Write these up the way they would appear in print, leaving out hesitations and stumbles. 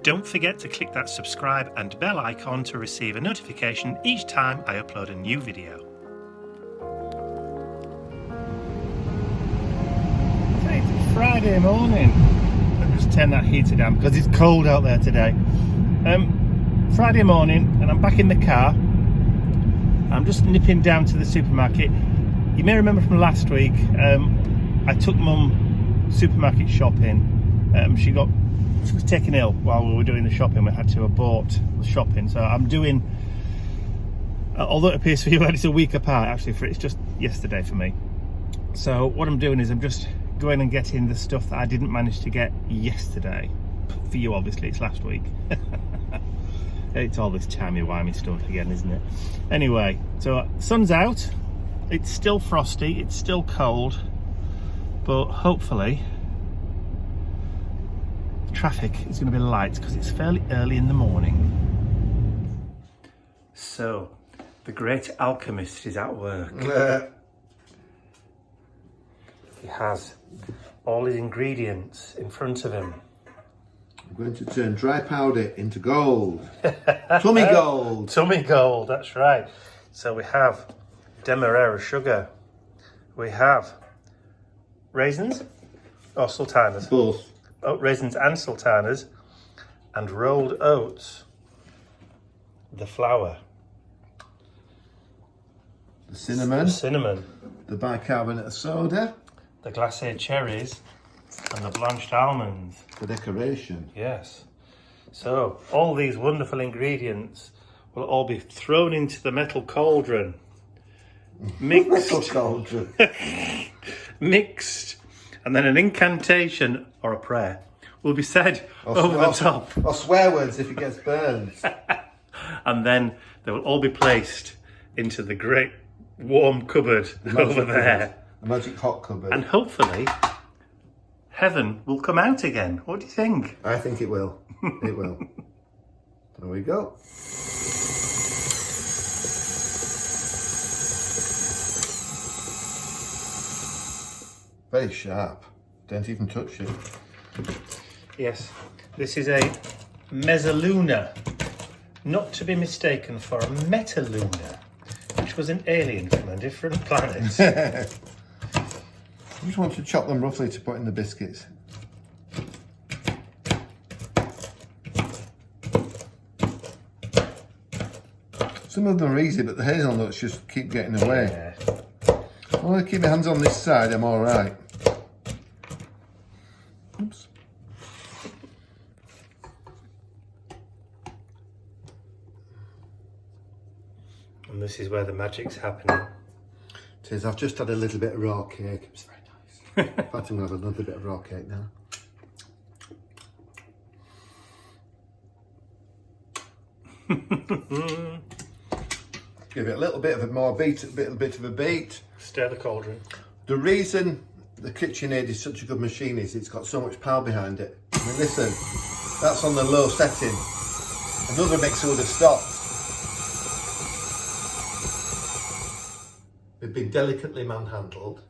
Don't forget to click that subscribe and bell icon to receive a notification each time I upload a new video. So it's Friday morning. I'll just turn that heater down because it's cold out there today. Friday morning and I'm back in the car. I'm just nipping down to the supermarket. You may remember from last week, I took Mum supermarket shopping. She was taken ill while we were doing the shopping. We had to abort the shopping. So I'm doing, although it appears for you it's a week apart, actually it's just yesterday for me. So what I'm doing is I'm just going and getting the stuff that I didn't manage to get yesterday. For you, obviously, it's last week. It's all this timey-wimey stuff again, isn't it? Anyway, so sun's out. It's still frosty, it's still cold, but hopefully the traffic is going to be light because it's fairly early in the morning. So, the great alchemist is at work. He has all his ingredients in front of him. I'm going to turn dry powder into gold. Tummy gold. Tummy gold, that's right. So we have Demerara sugar. We have raisins or sultanas. Both. Oh, raisins and sultanas. And rolled oats. The flour. The cinnamon. The cinnamon. The bicarbonate of soda. The glacé cherries. And the blanched almonds. For decoration. Yes. So all these wonderful ingredients will all be thrown into the metal cauldron. Mixed. Metal cauldron. Mixed. And then an incantation or a prayer will be said over the top. Or swear words if it gets burned. And then they will all be placed into the great warm cupboard over there. The magic hot cupboard. And hopefully heaven will come out again. What do you think? I think it will. It will. There we go. Very sharp. Don't even touch it. Yes, this is a mezzaluna, not to be mistaken for a metaluna, which was an alien from a different planet. I just want to chop them roughly to put in the biscuits. Some of them are easy, but the hazelnuts just keep getting away. Yeah. I want to keep my hands on this side, I'm all right. Oops. And this is where the magic's happening. It is, I've just had a little bit of raw cake. It was very nice. In fact, I'm going to have another bit of raw cake now. Give it a little bit of a more beat, a bit of a beat. Stir the cauldron. The reason the KitchenAid is such a good machine is it's got so much power behind it. I mean, listen, that's on the low setting. Another mixer would have stopped. They've been delicately manhandled.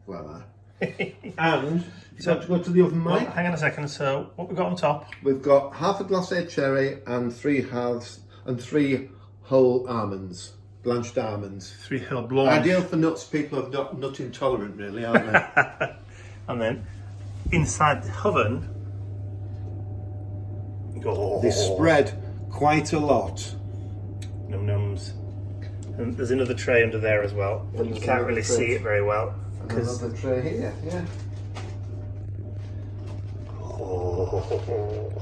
Voila. And you So- want to go to the oven, Well, Mike? hang on a second. So what we got on top? We've got half a glacé cherry and 3 halves and 3 whole almonds, blanched almonds. 3 hill blanc. Ideal for nuts. People are not nut intolerant, really, aren't they? And then inside the oven, They spread quite a lot. Num nums. And there's another tray under there as well. But you there's can't another really tray. see it very well. And 'Cause- another tray here, yeah. Oh.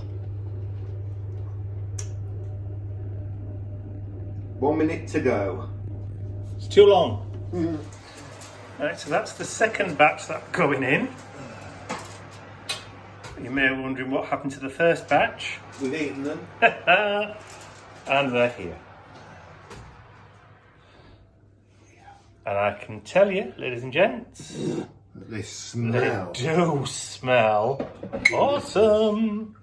1 minute to go. It's too long. Right, so that's the second batch that's going in. You may be wondering what happened to the first batch. We've eaten them. And they're here. And I can tell you, ladies and gents, They smell. they do smell awesome.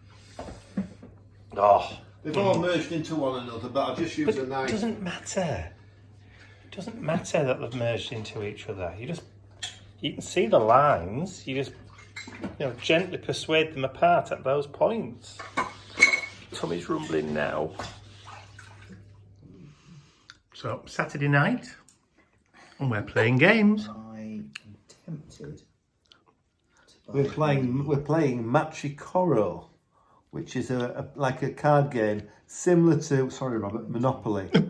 Oh, They've all merged into one another, but I'll just use but a it knife. doesn't matter. It doesn't matter that they've merged into each other. You can see the lines. You just gently persuade them apart at those points. Tommy's rumbling now. So, Saturday night, and we're playing games. I am tempted. We're playing Machikoro, which is like a card game similar to, sorry Robert, Monopoly. but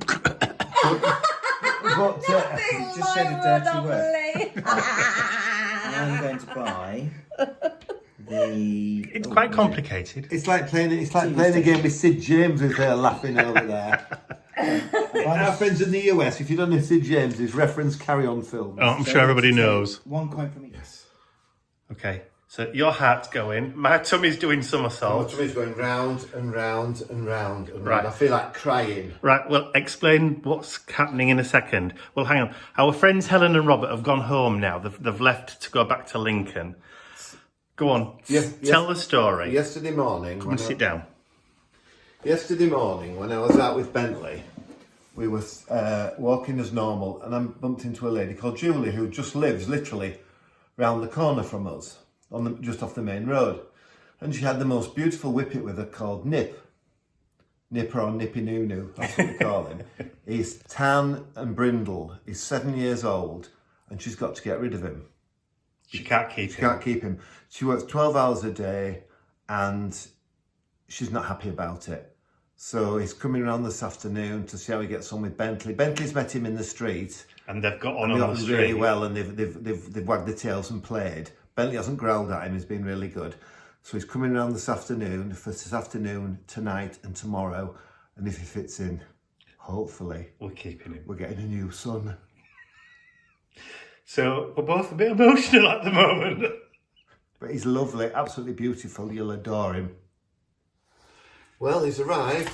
You just said a dirty word. I'm going to buy the. It's quite complicated. It's like playing a game with Sid James who's there laughing over there. Our friends in the US, if you don't know Sid James, is reference Carry On films. Oh, I'm sure everybody knows. 1 coin from each. Okay, so your heart's going. My tummy's doing My somersaults. tummy's going round and round and round and Right. round. I feel like crying. Right, well, explain what's happening in a second. Well, hang on. Our friends Helen and Robert have gone home now. They've left to go back to Lincoln. Go on, tell the story. Yesterday morning, Come and sit down. Yesterday morning, when I was out with Bentley, we were walking as normal, and I bumped into a lady called Julie who just lives literally round the corner from us, just off the main road. And she had the most beautiful whippet with her called Nip. Nipper or Nippy Noo, that's what we call him. He's tan and brindle. He's 7 years old, and she's got to get rid of him. She can't keep She him. can't keep him. She works 12 hours a day, and she's not happy about it. So he's coming around this afternoon to see how he gets on with Bentley. Bentley's met him in the street. And they've got on They got the on street. really well, and they've wagged their tails and played. Bentley hasn't growled at him, he's been really good. So he's coming around this afternoon, tonight and tomorrow. And if he fits in, hopefully, We're keeping him. we're getting a new son. So we're both a bit emotional at the moment. But he's lovely, absolutely beautiful, you'll adore him. Well, he's arrived.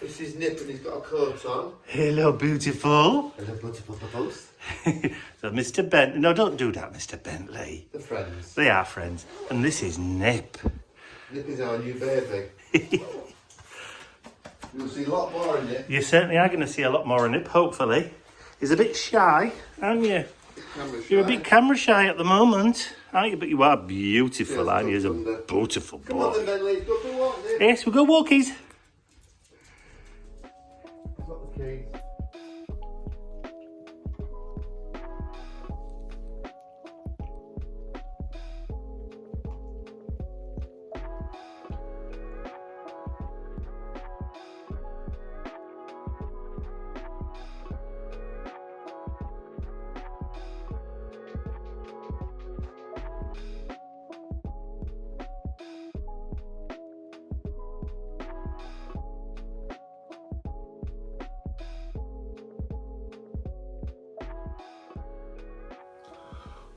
This is Nip and he's got a coat on. Hello, beautiful. Hello, beautiful both. So, Mr. Bentley. No, don't do that, Mr. Bentley. The friends. They are friends. And this is Nip. Nip is our new baby. You'll see a lot more in Nip. You certainly are going to see a lot more of Nip, hopefully. He's a bit shy, aren't you? Camera You're a shy. bit camera shy at the moment, aren't you? But you are beautiful, Yes, aren't you? He's a wonder. beautiful Come on then, boy. Bentley, go for a walk, Nip. Yes, we'll go walkies. He's got the keys.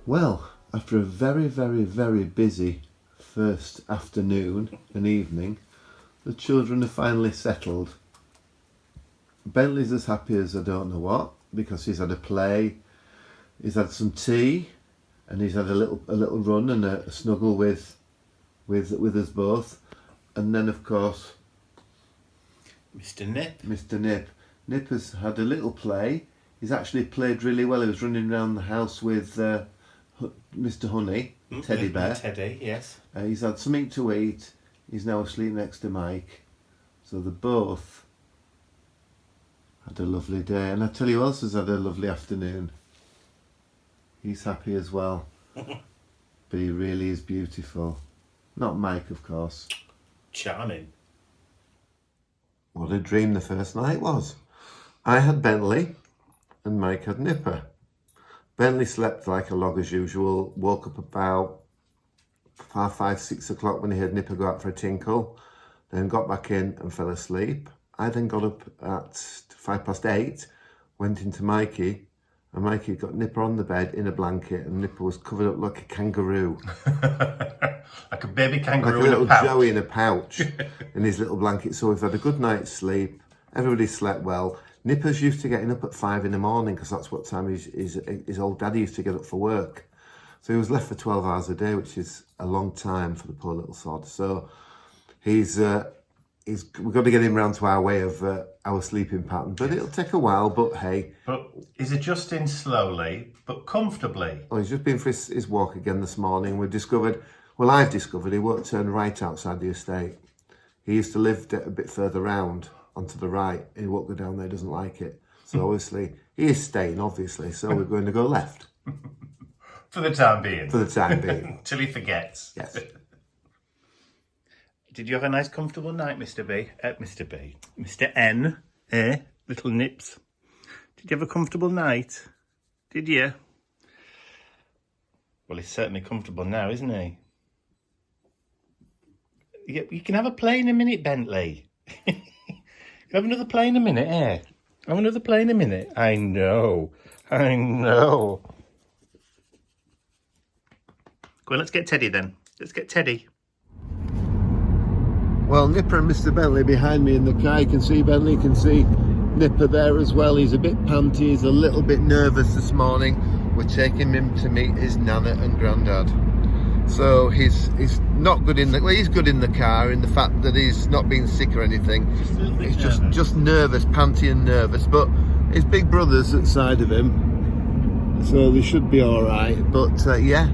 Well, after a very, very, very busy first afternoon and evening, the children are finally settled. Bentley's as happy as I don't know what, because he's had a play, he's had some tea, and he's had a little run and a snuggle with us both. And then, of course, Mr. Nip. Mr. Nip. Nip has had a little play. He's actually played really well. He was running around the house with Mr. Honey, teddy bear. Teddy, yes. He's had something to eat. He's now asleep next to Mike. So they both had a lovely day. And I tell you who else has had a lovely afternoon. He's happy as well. But he really is beautiful. Not Mike, of course. Charming. What a dream the first night was. I had Bentley and Mike had Nipper. Bentley slept like a log as usual, woke up about 5, 6 o'clock when he heard Nipper go out for a tinkle, then got back in and fell asleep. I then got up at 8:05, went into Mikey, and Mikey got Nipper on the bed in a blanket, and Nipper was covered up like a kangaroo. Like a baby Like kangaroo a in little a pouch. Joey in a pouch in his little blanket. So we've had a good night's sleep. Everybody slept well. Nipper's used to getting up at 5 in the morning because that's what time his old daddy used to get up for work. So he was left for 12 hours a day, which is a long time for the poor little sod. So we've got to get him round to our way of our sleeping pattern. But it'll take a while, but hey. But he's adjusting slowly, but comfortably. Oh, he's just been for his walk again this morning. I've discovered he won't turn right outside the estate. He used to live a bit further round onto the right. He won't go down there, doesn't like it. So obviously, he is staying, obviously, so we're going to go left. For the time being. For the time being. Till he forgets. Yes. Did you have a nice, comfortable night, Mr. B? Mr. N, little Nips. Did you have a comfortable night? Did you? Well, he's certainly comfortable now, isn't he? You can have a play in a minute, Bentley. Have another play in a minute, Have another play in a minute. I know. Go on, let's get Teddy then. Let's get Teddy. Well, Nippa and Mr Bentley behind me in the car. You can see Bentley, you can see Nippa there as well. He's a bit panty, he's a little bit nervous this morning. We're taking him to meet his nana and granddad. So he's not good in the, well, he's good in the car in the fact that he's not being sick or anything. He's just nervous, panty and nervous, but his big brother's outside of him, so they should be all right. But yeah,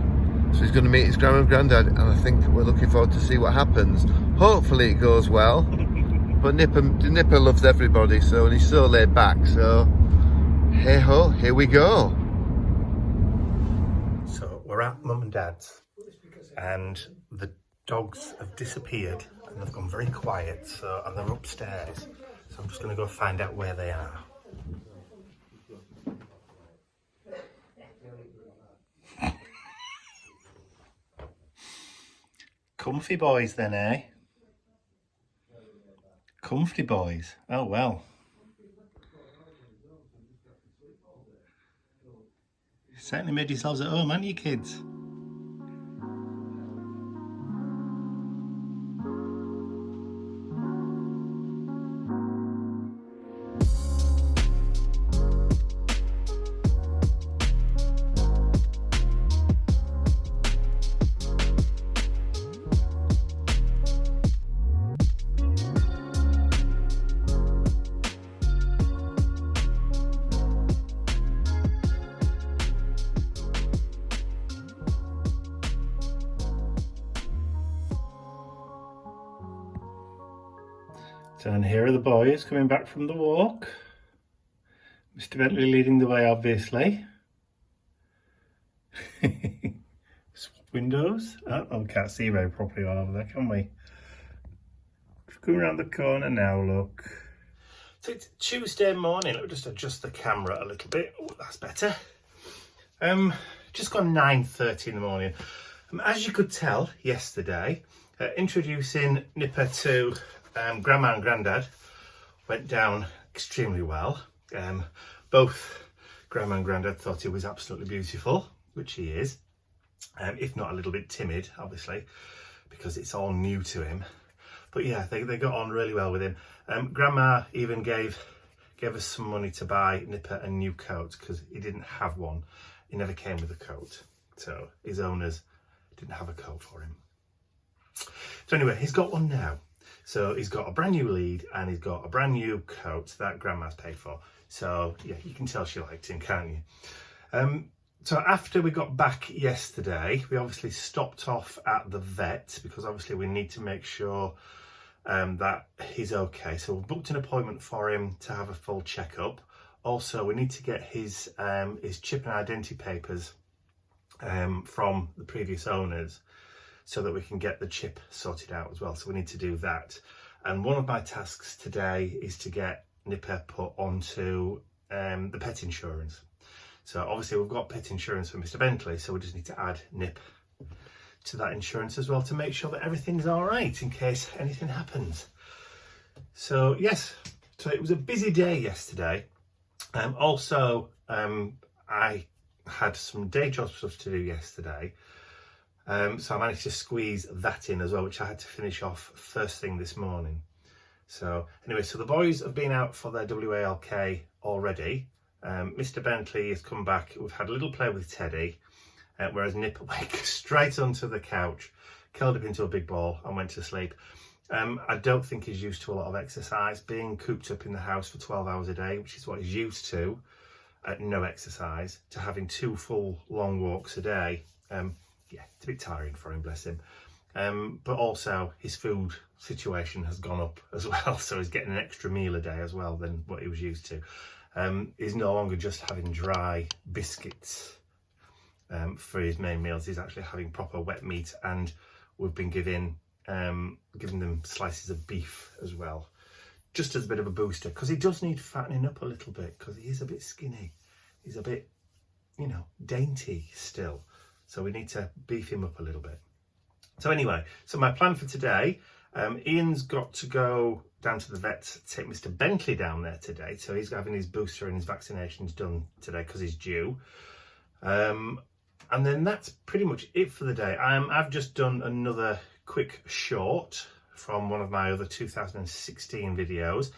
so he's going to meet his grandma and granddad, and I think we're looking forward to see what happens. Hopefully it goes well. But Nippa loves everybody, so, and he's so laid back, so hey ho, here we go. So we're at Mum and Dad's, and the dogs have disappeared and they've gone very quiet, so, and they're upstairs. So I'm just going to go find out where they are. Comfy boys then, eh? Comfy boys. Oh well. You certainly made yourselves at home, haven't you, kids? And here are the boys coming back from the walk. Mr Bentley leading the way, obviously. Swap windows. Oh, we can't see very properly over there, can we? Just going around the corner now, look. So it's Tuesday morning. Let me just adjust the camera a little bit. Oh, that's better. Just gone 9:30 in the morning. As you could tell yesterday, introducing Nippa to Grandma and Grandad went down extremely well. Both Grandma and Grandad thought he was absolutely beautiful, which he is, if not a little bit timid, obviously, because it's all new to him. But yeah, they got on really well with him. Grandma even gave us some money to buy Nippa a new coat because he didn't have one. He never came with a coat, so his owners didn't have a coat for him. So anyway, he's got one now. So he's got a brand new lead and he's got a brand new coat that Grandma's paid for. So yeah, you can tell she liked him, can't you? So after we got back yesterday, we obviously stopped off at the vet because obviously we need to make sure that he's okay. So we booked an appointment for him to have a full checkup. Also, we need to get his chip and identity papers from the previous owners, so that we can get the chip sorted out as well. So we need to do that. And one of my tasks today is to get Nippa put onto the pet insurance. So obviously we've got pet insurance for Mr Bentley, so we just need to add Nip to that insurance as well to make sure that everything's all right in case anything happens. So yes, so it was a busy day yesterday. Also, I had some day job stuff to do yesterday. So I managed to squeeze that in as well, which I had to finish off first thing this morning. So anyway, so the boys have been out for their WALK already. Mr Bentley has come back. We've had a little play with Teddy, whereas Nip went straight onto the couch, curled up into a big ball and went to sleep. I don't think he's used to a lot of exercise, being cooped up in the house for 12 hours a day, which is what he's used to, no exercise, to having 2 full long walks a day. Yeah, it's a bit tiring for him, bless him. But also his food situation has gone up as well, so he's getting an extra meal a day as well than what he was used to. He's no longer just having dry biscuits for his main meals. He's actually having proper wet meat, and we've been giving them slices of beef as well, just as a bit of a booster, because he does need fattening up a little bit, because he is a bit skinny. He's a bit, you know, dainty still, so we need to beef him up a little bit. So anyway, so my plan for today, Ian's got to go down to the vet to take Mr Bentley down there today, so he's having his booster and his vaccinations done today because he's due. And then that's pretty much it for the day. I've just done another quick short from one of my other 2016 videos.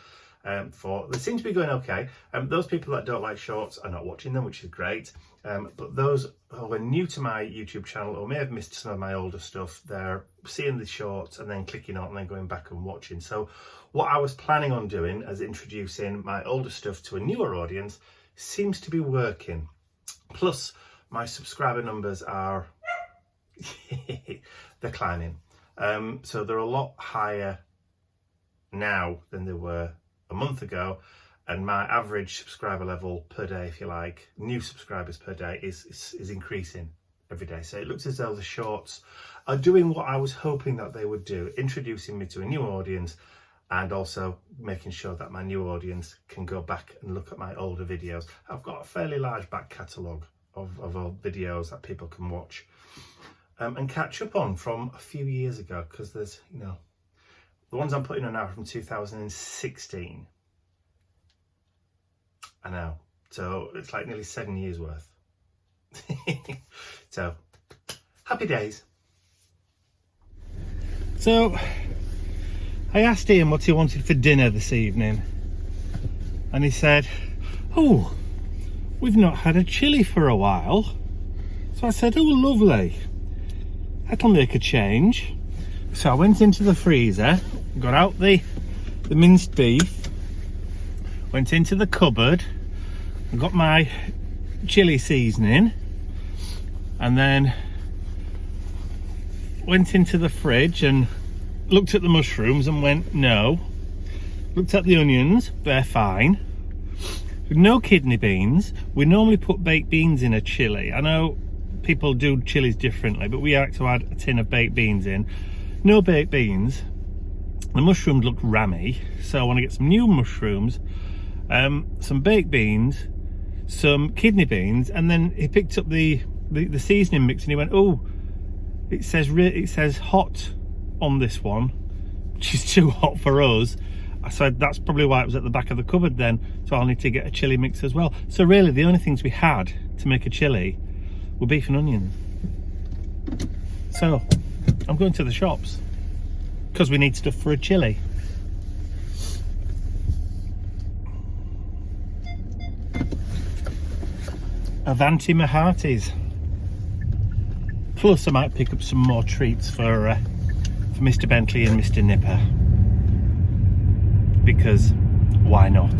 They seem to be going okay. Those people that don't like shorts are not watching them, which is great. But those who are new to my YouTube channel or may have missed some of my older stuff, they're seeing the shorts and then clicking on and then going back and watching. So what I was planning on doing as introducing my older stuff to a newer audience seems to be working. Plus, my subscriber numbers are they're climbing. So they're a lot higher now than they were a month ago, and my average subscriber level per day, if you like, new subscribers per day is increasing every day. So it looks as though the shorts are doing what I was hoping that they would do, introducing me to a new audience and also making sure that my new audience can go back and look at my older videos. I've got a fairly large back catalogue of old videos that people can watch and catch up on from a few years ago, because there's, you know, the ones I'm putting on now are from 2016. I know, so it's like nearly 7 years worth. So, happy days. So, I asked Ian what he wanted for dinner this evening, and he said, oh, we've not had a chilli for a while. So I said, oh, lovely, that'll make a change. So I went into the freezer, got out the minced beef, went into the cupboard, and got my chilli seasoning, and then went into the fridge and looked at the mushrooms and went, no. Looked at the onions, they're fine. No kidney beans. We normally put baked beans in a chilli. I know people do chilies differently, but we like to add a tin of baked beans in. No baked beans. The mushrooms look rammy, so I want to get some new mushrooms, some baked beans, some kidney beans, and then he picked up the seasoning mix and he went, oh, it says hot on this one, which is too hot for us. I said that's probably why it was at the back of the cupboard then, so I'll need to get a chilli mix as well. So really the only things we had to make a chilli were beef and onions. So I'm going to the shops because we need stuff for a chilli. Avanti my hearties. Plus I might pick up some more treats for Mr Bentley and Mr Nippa, because why not?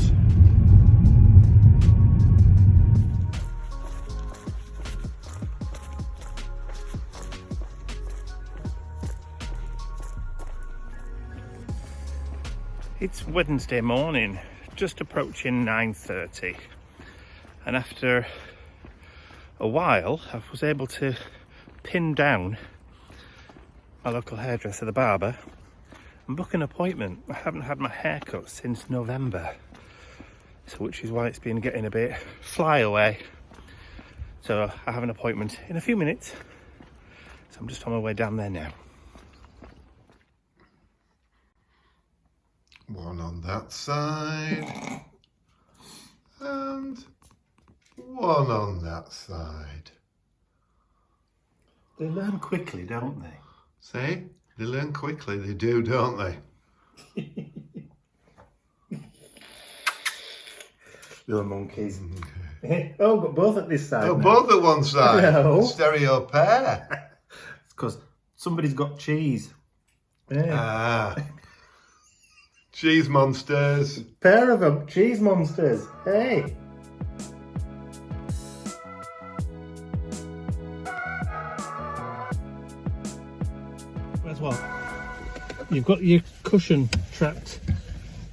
It's Wednesday morning, just approaching 9:30, and after a while I was able to pin down my local hairdresser, the barber, and book an appointment. I haven't had my hair cut since November, so which is why it's been getting a bit fly away. So I have an appointment in a few minutes, so I'm just on my way down there now. One on that side and one on that side. They learn quickly, don't they? See? They learn quickly, they do, don't they? Little monkeys. Oh, got both at this side. Oh, now. both at one side. No. Stereo pair. It's because somebody's got cheese. Yeah. Ah. Cheese monsters. Pair of them, cheese monsters. Hey. Where's what? You've got your cushion trapped.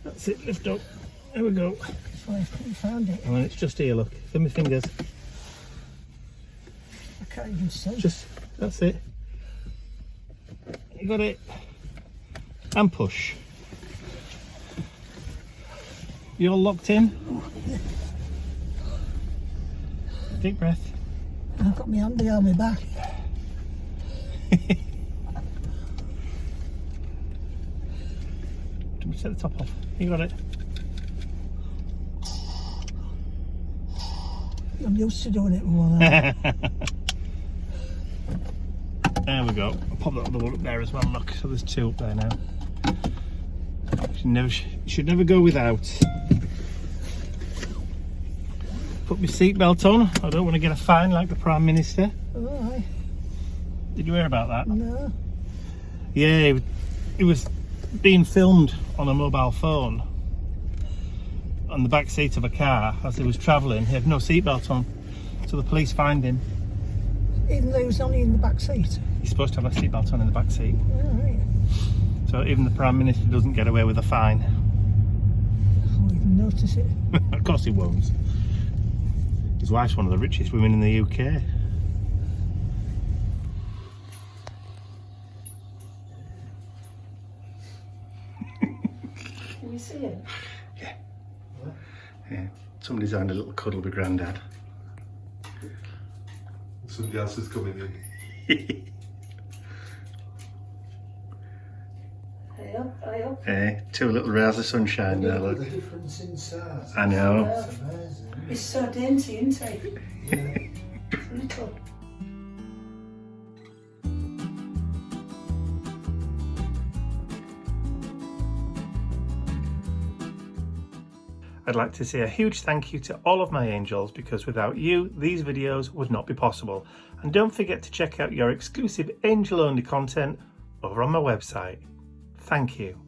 That's it, lift up. There we go. I found it. Oh, and it's just here, look. Feel my fingers. I can't even see. Just, that's it. You got it. And push. You all locked in? Deep breath. I've got my hand behind my back. Set the top off. You got it. I'm used to doing it with one hand. There we go. I'll pop that other one up there as well. Look, so there's two up there now. Should never go without. Put my seatbelt on. I don't want to get a fine like the Prime Minister. Oh, aye. Did you hear about that? No. Yeah, it was being filmed on a mobile phone on the back seat of a car as he was travelling. He had no seatbelt on, so the police fined him. Even though he was only in the back seat. He's supposed to have a seatbelt on in the back seat. Oh, right. So even the Prime Minister doesn't get away with a fine. I won't even notice it. Of course he won't. His wife's one of the richest women in the UK. Can you see it? Yeah. Yeah. Somebody's having a little cuddle with Grandad. Somebody else is coming in. High up. Two little rays of sunshine there, look. The difference in size. I know. It's amazing. It's so dainty, isn't it? Yeah. Little. I'd like to say a huge thank you to all of my angels, because without you, these videos would not be possible. And don't forget to check out your exclusive angel-only content over on my website. Thank you.